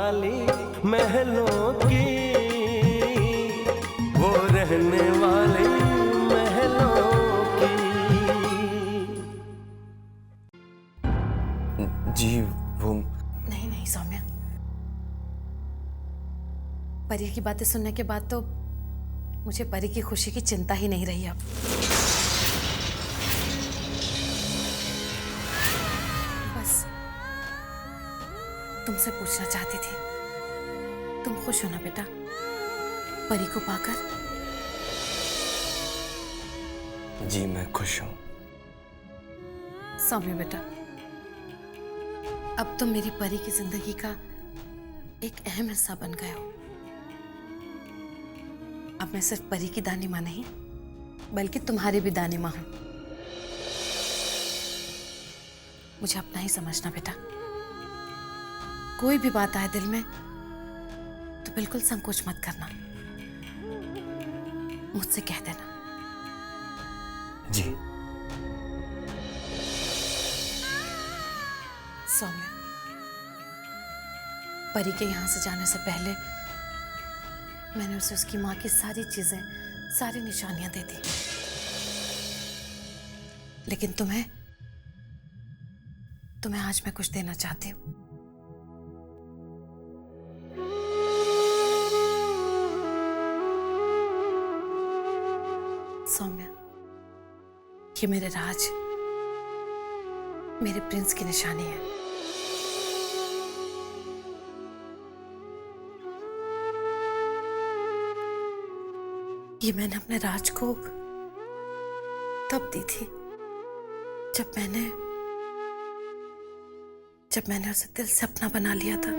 वाली महलों की, वो रहने वाली महलों की। जी वो नहीं नहीं सौम्या, परी की बातें सुनने के बाद तो मुझे परी की खुशी की चिंता ही नहीं रही अब। बस तुमसे पूछना चाहती थी, तुम खुश हो ना बेटा परी को पाकर? जी मैं खुश हूँ। सौम्या बेटा, अब तुम मेरी परी की जिंदगी का एक अहम हिस्सा बन गए हो। अब मैं सिर्फ परी की दानी माँ नहीं, बल्कि तुम्हारी भी दानी माँ हूं। मुझे अपना ही समझना बेटा। कोई भी बात आए दिल में तो बिल्कुल संकोच मत करना, मुझसे कह देना। जी सौम्या, परी के यहां से जाने से पहले मैंने उसे उसकी मां की सारी चीजें, सारी निशानियां दे दी, लेकिन तुम्हें आज मैं कुछ देना चाहती हूँ। सौम्या, ये मेरे राज, मेरे प्रिंस की निशानी है। ये मैंने अपने राज को तब दी थी जब मैंने उसे दिल से अपना बना लिया था।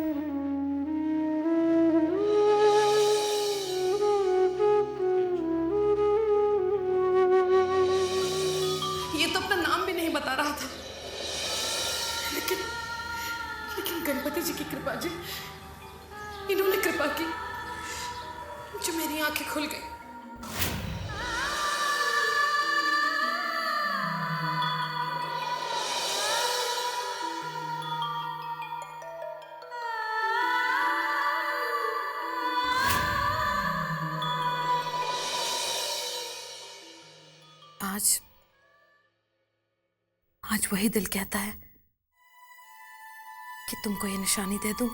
ये तो अपना नाम भी नहीं बता रहा था, लेकिन गणपति जी की कृपा जी, इन्होंने कृपा की जो मेरी आंखें खुल गई। आज वही दिल कहता है कि तुमको ये निशानी दे दूं,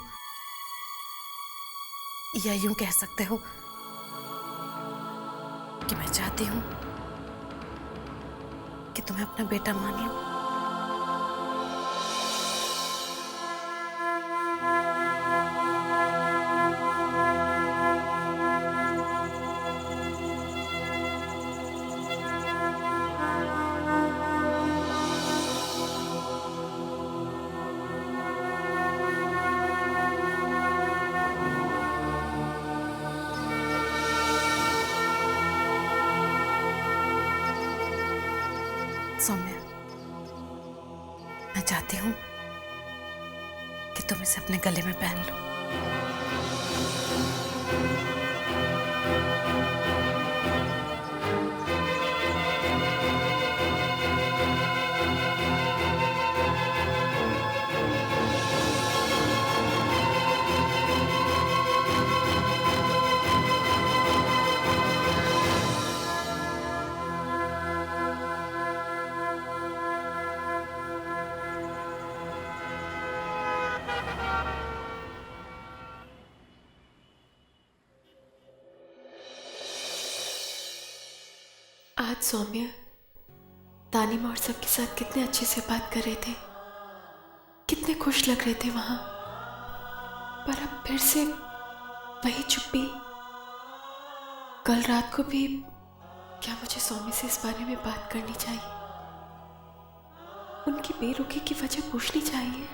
या यूं कह सकते हो कि मैं चाहती हूं कि तुम्हें अपना बेटा मान लूं। सौम्या, मैं चाहती हूं कि तुम इसे अपने गले में पहन लो। आज सौम्या तानी माँ और सबके साथ कितने अच्छे से बात कर रहे थे, कितने खुश लग रहे थे वहां, पर अब फिर से वही चुप्पी। कल रात को भी क्या मुझे सौम्या से इस बारे में बात करनी चाहिए? उनकी बेरुखी की वजह पूछनी चाहिए?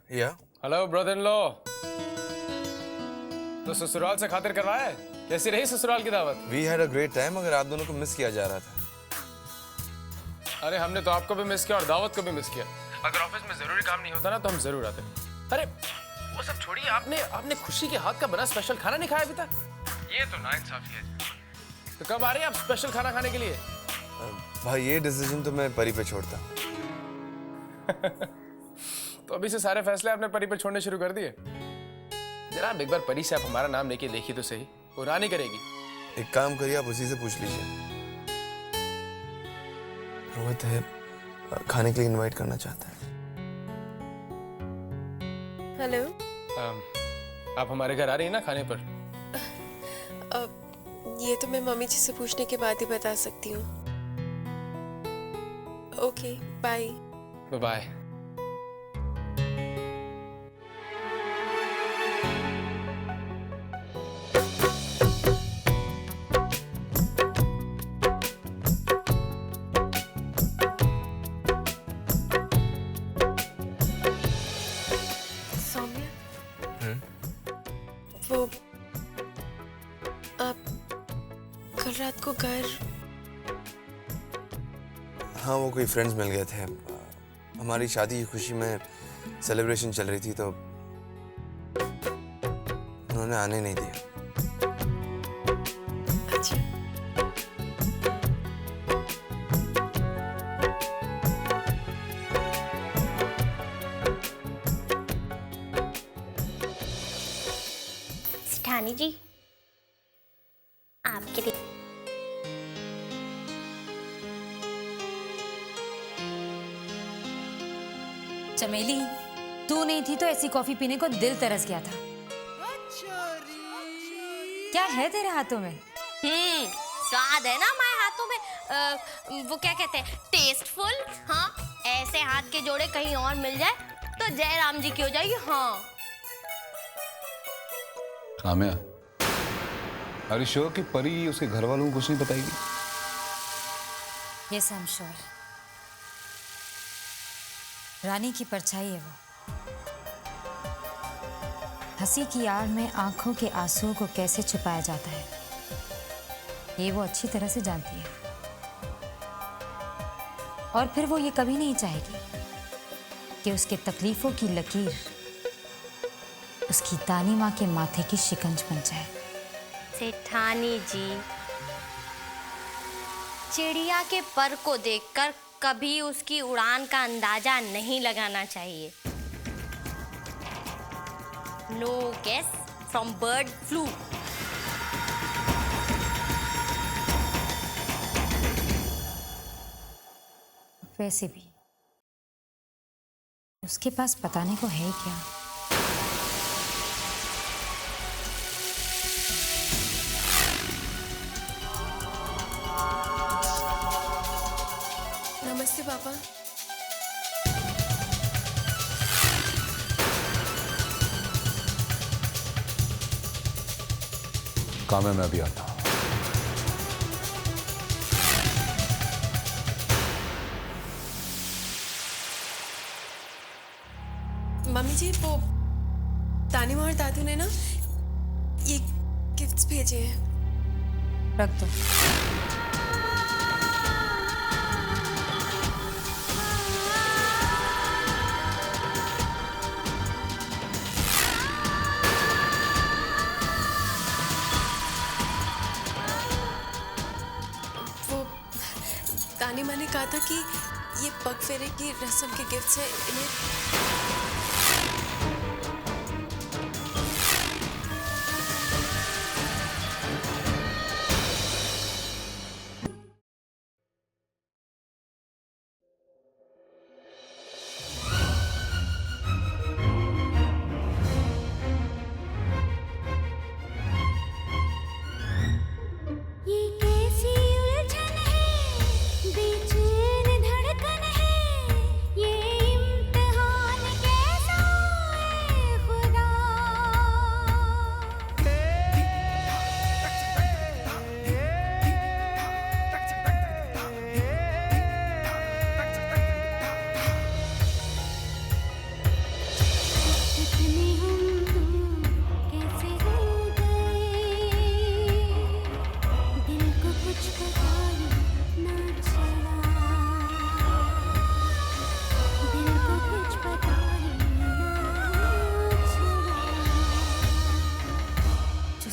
या हेलो ब्रदर इन लॉ। तो ससुराल से खातिर करवाया है? कैसी रही ससुराल की दावत? We had a great time, मगर आप दोनों को मिस किया जा रहा था। अरे हमने तो आपको भी मिस किया और दावत को भी मिस किया। अगर ऑफिस में जरूरी काम नहीं होता ना तो हम जरूर आते। अरे वो सब छोड़िए, आपने खुशी के हाथ का बना स्पेशल खाना नहीं खाया अभी तक? ये तो नाइंसाफी है। तो कब आ रही हैं आप स्पेशल खाना खाने के लिए? भाई ये डिसीजन तो मैं परी पे छोड़ता। तो अभी से सारे फैसले आपने परी पे छोड़ने शुरू कर दिए। जनाब एक बार परी से आप हमारा नाम लेके देखिए तो सही, वो रानी करेगी। एक काम करिए, आप उसी से पूछ लीजिए। रोहित है खाने के लिए इनवाइट करना चाहता है। हेलो। आप हमारे घर आ रही हैं ना खाने पर? ये तो मैं मम्मी जी से पूछने के बाद ही बता सकती हूँ। Okay bye. बाय। वो आप कल रात को घर? हाँ वो कोई फ्रेंड्स मिल गए थे, हमारी शादी की खुशी में सेलिब्रेशन चल रही थी तो उन्होंने आने नहीं दिया। अच्छा। रानी जी आपके लिए चमेली, तू नहीं थी तो ऐसी कॉफी पीने को दिल तरस गया था। क्या है तेरे हाथों में? स्वाद है ना हमारे हाथों में। वो क्या कहते हैं, टेस्टफुल। हाँ, ऐसे हाथ के जोड़े कहीं और मिल जाए तो जय राम जी की हो जाएगी। हाँ काम्या, आर यू श्योर कि परी उसके घर वालों को कुछ नहीं बताएगी? Yes I am sure. रानी की परछाई है वो। हंसी की आड़ में आंखों के आंसुओं को कैसे छुपाया जाता है, ये वो अच्छी तरह से जानती है। और फिर वो ये कभी नहीं चाहेगी कि उसके तकलीफों की लकीर उसकी दानी माँ के माथे की शिकंज बन जाए। सेठानी जी, चिड़िया के पर को देखकर कभी उसकी उड़ान का अंदाजा नहीं लगाना चाहिए। No guess from bird flu. वैसे भी उसके पास बताने को है क्या? नमस्ते पापा। काम है, मैं अभी आता हूँ। मम्मी जी, वो तानी और दादू ने ना ये गिफ्ट्स भेजे हैं। रख दो। तानी माँ ने कहा था कि ये पग फेरे की रस्म के गिफ्ट्स हैं, इन्हें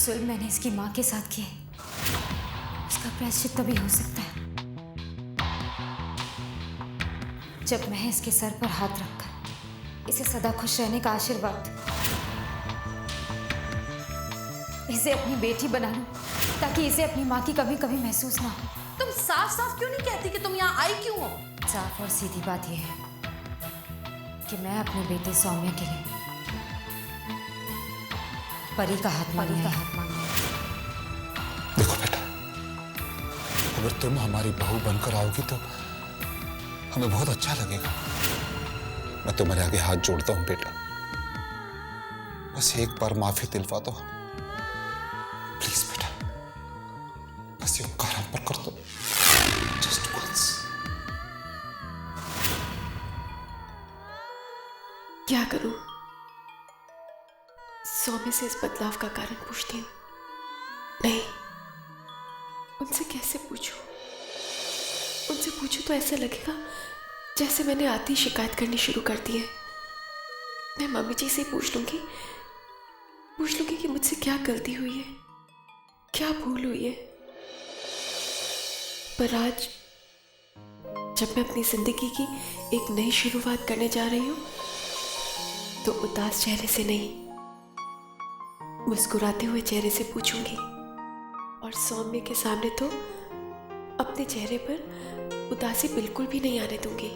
जुल्म मैंने इसकी माँ के साथ किए, उसका इसका प्रायश्चित तभी हो सकता है जब मैं इसके सर पर हाथ रखकर इसे सदा खुश रहने का आशीर्वाद दूं, इसे अपनी बेटी बना लूं ताकि इसे अपनी माँ की कभी कभी महसूस ना हो। तुम साफ साफ क्यों नहीं कहती कि तुम यहाँ आई क्यों हो? साफ और सीधी बात यह है कि मैं अपने बेटे सौम्य के लिए परी का हाथ मांगने आई हूं। देखो बेटा, अगर तुम हमारी बहू बनकर आओगी तो हमें बहुत अच्छा लगेगा। मैं तुम्हारे आगे हाथ जोड़ता हूं बेटा, बस एक बार माफी दिलवा दो प्लीज बेटा, बस ये उपकार हम पर कर दो, जस्ट वंस। क्या करूं? सौम्य से इस बदलाव का कारण पूछती हूँ। नहीं, उनसे कैसे पूछूं? उनसे पूछूं तो ऐसा लगेगा जैसे मैंने आती शिकायत करनी शुरू कर दी है। मैं मम्मी जी से पूछ लूंगी कि मुझसे क्या गलती हुई है, क्या भूल हुई है। पर आज जब मैं अपनी जिंदगी की एक नई शुरुआत करने जा रही हूं तो उदास चेहरे से नहीं, मुस्कुराते हुए चेहरे से पूछूंगी। और सौम्य के सामने तो अपने चेहरे पर उदासी बिल्कुल भी नहीं आने दूंगी।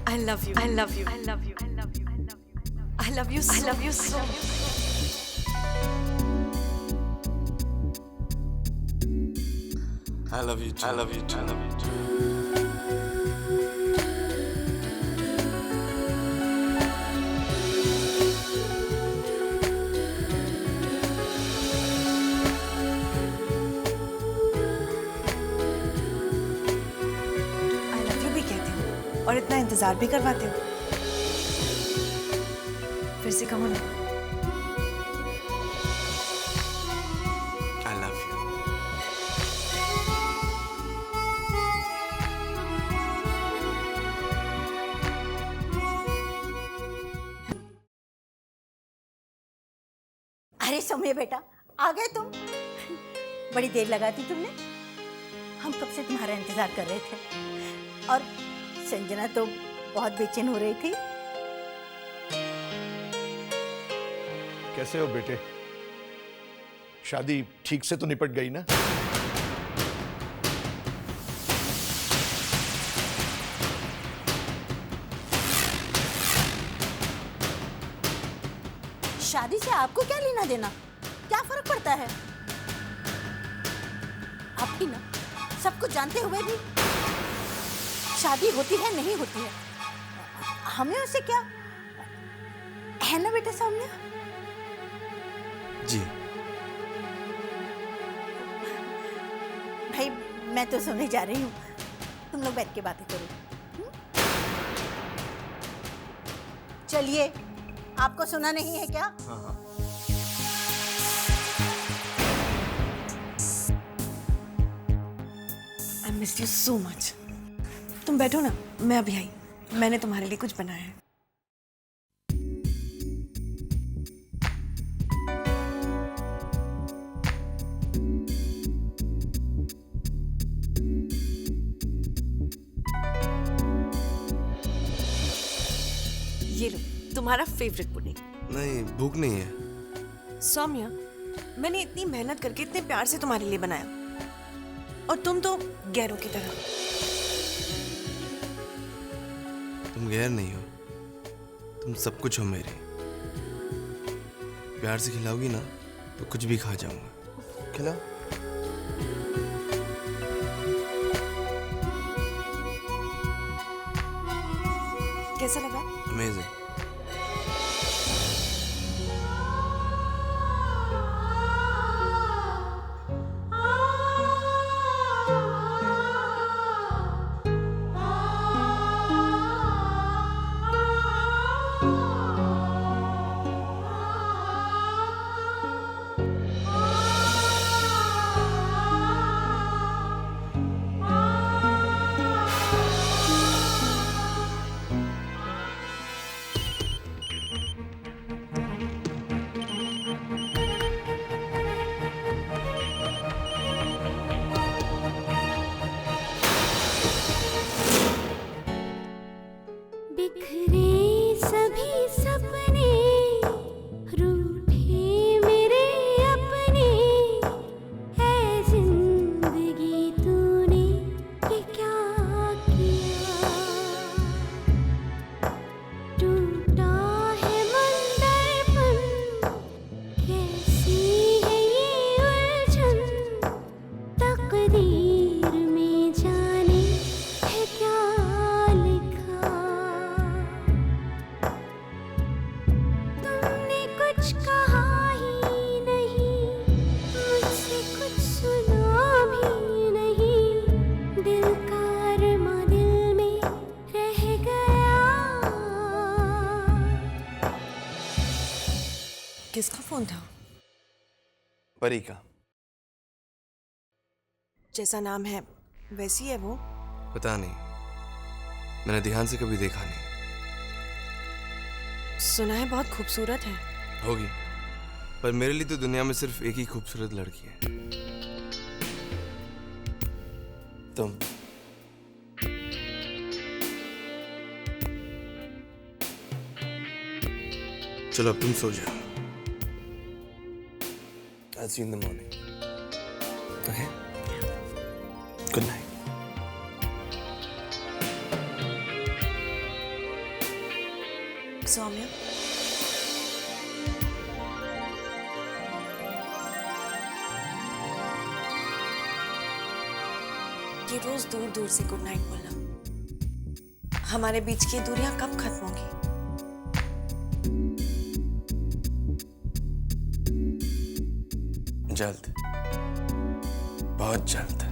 I love you. I love you. I love you. I love you. I love you. I love you. I love you so much. I love you too. I love you too. I love you too. I love you भी कहते हो और इतना इंतजार भी करवाते हो। फिर से कहो ना। I love you. अरे सौम्य बेटा, आ गए तुम। बड़ी देर लगा दी तुमने। हम कब से तुम्हारा इंतजार कर रहे थे और संजना तो बहुत बेचैन हो रही थी। कैसे हो बेटे? शादी ठीक से तो निपट गई ना? शादी से आपको क्या लेना देना? क्या फर्क पड़ता है? आप भी ना सब कुछ जानते हुए भी शादी होती है नहीं होती है, हमें उससे क्या है ना बेटा सौम्या? जी भाई मैं तो सोने जा रही हूँ, तुम लोग बैठ के बातें करो। चलिए, आपको सुना नहीं है क्या? हाँ हाँ। Miss you so much. तुम बैठो ना, मैं अभी आई। मैंने तुम्हारे लिए कुछ बनाया है। ये लो, तुम्हारा फेवरेट पुडिंग। नहीं, भूख नहीं है। सौम्या, मैंने इतनी मेहनत करके इतने प्यार से तुम्हारे लिए बनाया, और तुम तो गैरों की तरह। तुम गैर नहीं हो, तुम सब कुछ हो मेरे। प्यार से खिलाओगी ना तो कुछ भी खा जाऊंगा। खिलाओ। कैसा लगा? अमेजिंग। बिखरे सभी सपने, रूठे मेरे अपने, है जिंदगी तूने ये क्या किया। टूटा है मन दर्पण, कैसी है ये उलझन, तकदीर में जाने है क्या लिखा। तुमने कुछ कहा ही नहीं, मुझसे कुछ सुना भी नहीं, दिल का अरमा दिल में रह गया। किसका फोन था? परी का। जैसा नाम है वैसी है वो? पता नहीं, मैंने ध्यान से कभी देखा नहीं। सुना है बहुत खूबसूरत है। होगी, पर मेरे लिए तो दुनिया में सिर्फ एक ही खूबसूरत लड़की है, तुम। चलो अब तुम सो जाओ। I'll see you in the morning. Okay? Good night. Saumya, ये रोज दूर दूर से गुड नाइट बोलना, हमारे बीच की दूरियां कब खत्म होंगी? जल्द, बहुत जल्द।